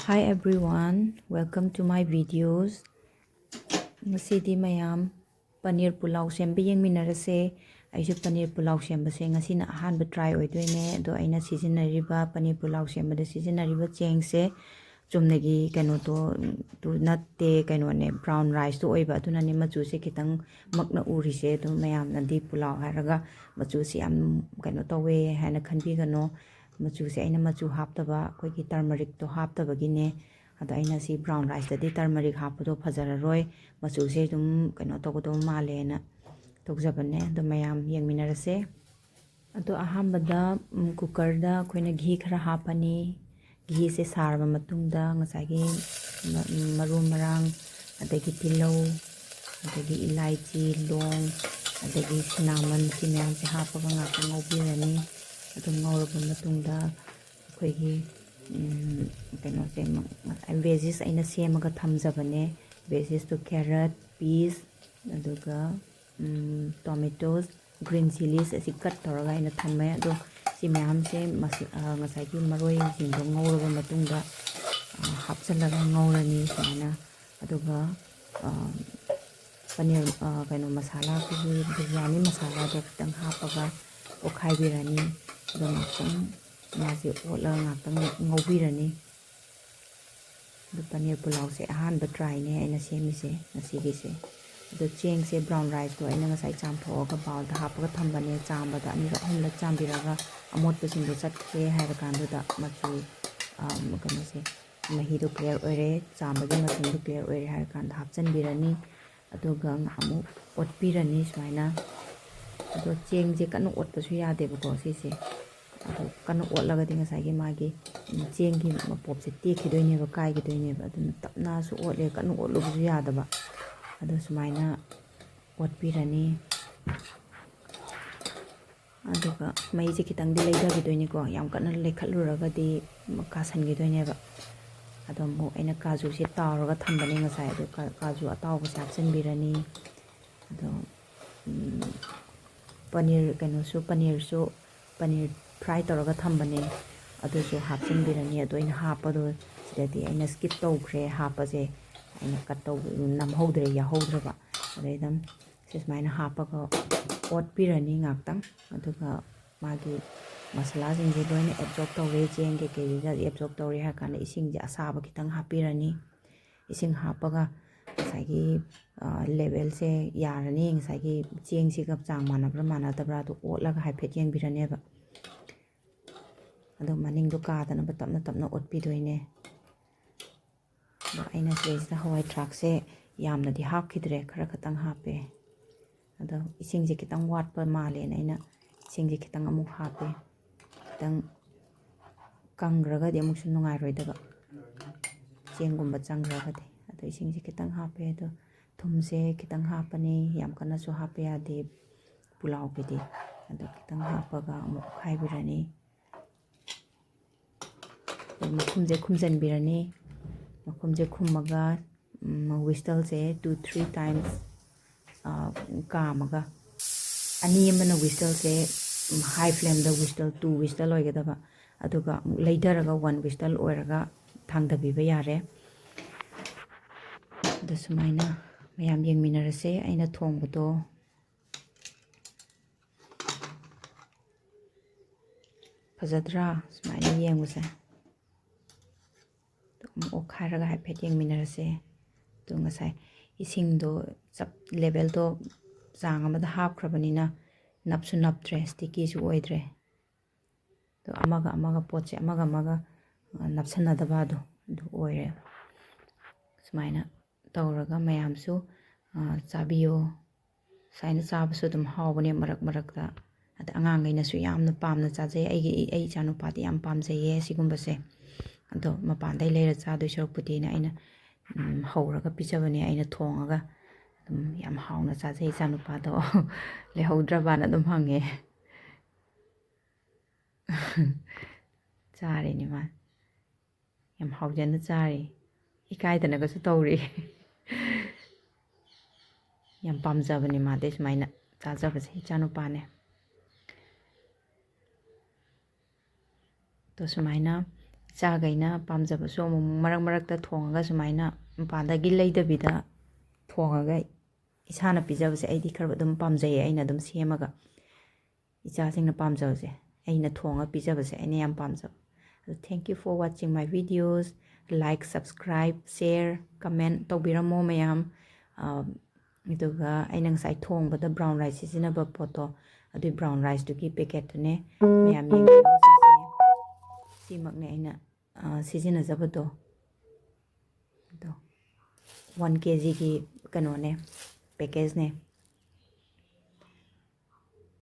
Hi everyone, welcome to my videos. Sidi mayam paneer pulao sembe yengminarase. Aisu paneer pulao sembase ngasina ahanba try oidoine do aina seasonariba paneer pulao sembada seasonariba chengse chumnegi kano to natte kano ne brown rice to oiba aduna ne machu se kitang makna urise do mayam nadi pulao haraga machu se am kano tawe hana khanbi gano machu se aina machu haptaba koi ki turmeric to haptaba gine ado aina si brown rice tadi turmeric hapado phajararoy machu se dum kano togodo male na tokjabane do mayam yengminarase ado ahambada cooker da koina ghee khara hapani ghee se sarba matungda ngasagi maru marang adagi tilau adagi ilaichi long adagi cinnamon simyam se hapaga ngaka ngobirani adum ngorba matungda koigi kano se veggies aina semaga thamjabane veggies to carrot peas aduga tomatoes green chilies asi cut toraga aina thamme ado si mayam se ngasai ki maroi jingdo ngoraba matungda hapchalaga ngorani sana aduga paneer kano masala ki biryani masala do kitang hapaga okhai birani do ngakang masi ola ngakang ngobirani do paneer pulao se ahanba try ne aina semise nasigi se do cheng se brown rice do aina ngasai champhoga bowl da hapaga thambane chambada anira ahumla chambiraga amot pasing do chatke haira kandu da machu kano se mahi do clear oire chambagi masing do clear oire haira kan hapchan birani aduga amu otpirani smaina ado cheng je kanu otpasu yade bako sise ado kanu otlaga dinga sagi magi cheng gi mapop se te khidoine ba kai gidoine ba aduna tapna su otle kanu otlu bu yadaba ado smaina otpirani aduga mai je kitang di leida gidoine ko yam kana lekhaluraga di kasan gidoine ba ado mo aina kaju se tawraga thambane ngasai ado kaju atawba sapchen birani ado paneer kano su paneer fry toraga thambane ado so hapchen birani ado ina hapado sidati aina skip tawkhre hapase aina cut taw namhodre ya hodraba adedam sismaina hapaga otpirani ngaktang aduga magi masala jingje loina absorb tawre cheng ke da absorb tawre ha kana ising ja asaba kitang hapirani ising hapaga sagi level se yarani sagi cheng si gap chang manabra manadabra to otlaga haiphet yeng birane ba ado maning do ka dana ba tapna otpi doine do aina sida hawai track se yamna di hap khidre khara khatang hape ado ising je kitang watpa male na ina ising je kitang amu hape kitang kangraga de amuk sunungai roidaba chengumba changraga de ado ising je kitang hape ado thumse kitang hapani yam kana so hape ade pulao kidi ado kitang hapaga amuk khai birani makhumje khumjan birani makhumje khummaga whistle se 2-3 times kamaga ani amana whistle se high flame da whistle 2 whistle oigadaba aduga leidaraga 1 whistle oiraga thangdabiba yare ado sumaina mayam yengminarase aina thongbudo fajadra sumaina yenguse okhairaga haiphet yengminarase to ngasai isingdo chap level do chang amada hapkhrabanina napsu naptre sticky su oidre to amaga poche amaga napsanadaba do oire sumaina tawraga mayamsu chabiyo saina chabasu dum hawbane marakta ada angangaina su yamna pamna chajai ai chanu pati yam pamjaye sigumbase ado mapandai leira chadoi sorokpudi na aina hawraga pichabane aina thongaga yam hawna chajai chanu pado lehaudrabana dum hange chari ni ma yam hawjana chari ikaidana ga su tawri yam pamjabani ma de smaina chajabase chanu pane to sumaina ꯏꯆꯥꯈꯩꯅ ꯄꯥꯝꯖꯕꯁꯨ ꯑꯃꯨꯛ ꯃꯔꯛ ꯃꯔꯛꯇ ꯊꯣꯡꯉꯒ ꯁꯨꯃꯥꯏꯅ ꯃꯄꯥꯟꯗꯒꯤ ꯂꯩꯗꯕꯤꯗ ꯊꯣꯡꯉꯒ ꯏꯁꯥꯅ ꯄꯤꯖꯕꯁꯦ ꯑꯩꯗꯤ ꯈꯔ ꯑꯗꯨꯝ ꯄꯥꯝꯖꯩꯌꯦ ꯑꯩꯅ ꯑꯗꯨꯝ ꯁꯦꯝꯃꯒ ꯏꯆꯥꯁꯤꯡꯅ ꯄꯥꯝꯖꯕꯁꯦ ꯑꯩꯅ ꯊꯣꯡꯉꯒ ꯄꯤꯖꯕꯁꯦ ꯑꯩꯅ ꯌꯥꯝ ꯄꯥꯝꯖꯕ ꯑꯗꯣ thank you for watching my videos like ꯁꯕꯁꯀ꯭ꯔꯥꯏꯕ ꯁꯦꯌꯔ ꯀꯃꯦꯟ ꯇꯧꯕꯤꯔꯝꯃꯣ ꯃꯌꯥꯝ ꯑꯗꯨꯒ ꯑꯩꯅ ꯉꯁꯥꯏ ꯊꯣꯡꯕꯗ ꯕ꯭ꯔꯥꯎꯟ ꯔꯥꯏꯁ ꯁꯤꯖꯤꯟꯅꯕ ꯄꯣꯠꯇꯣ ꯑꯗꯨꯏ ꯕ꯭ꯔꯥꯎꯟ ꯔꯥꯏꯁꯇꯨꯒꯤ ꯄꯦꯀꯦꯠꯇꯨꯅꯦ ꯃꯌꯥꯝ ꯌꯦꯡꯕꯤꯌꯣ ꯁꯤꯃꯛꯅꯦ ꯑꯩꯅ ꯁꯤꯖꯤꯟꯅꯖꯕꯗꯣ ꯑꯗꯣ 1 kgꯒꯤ ꯀꯩꯅꯣꯅꯦ ꯄꯦꯀꯦꯖꯅꯦ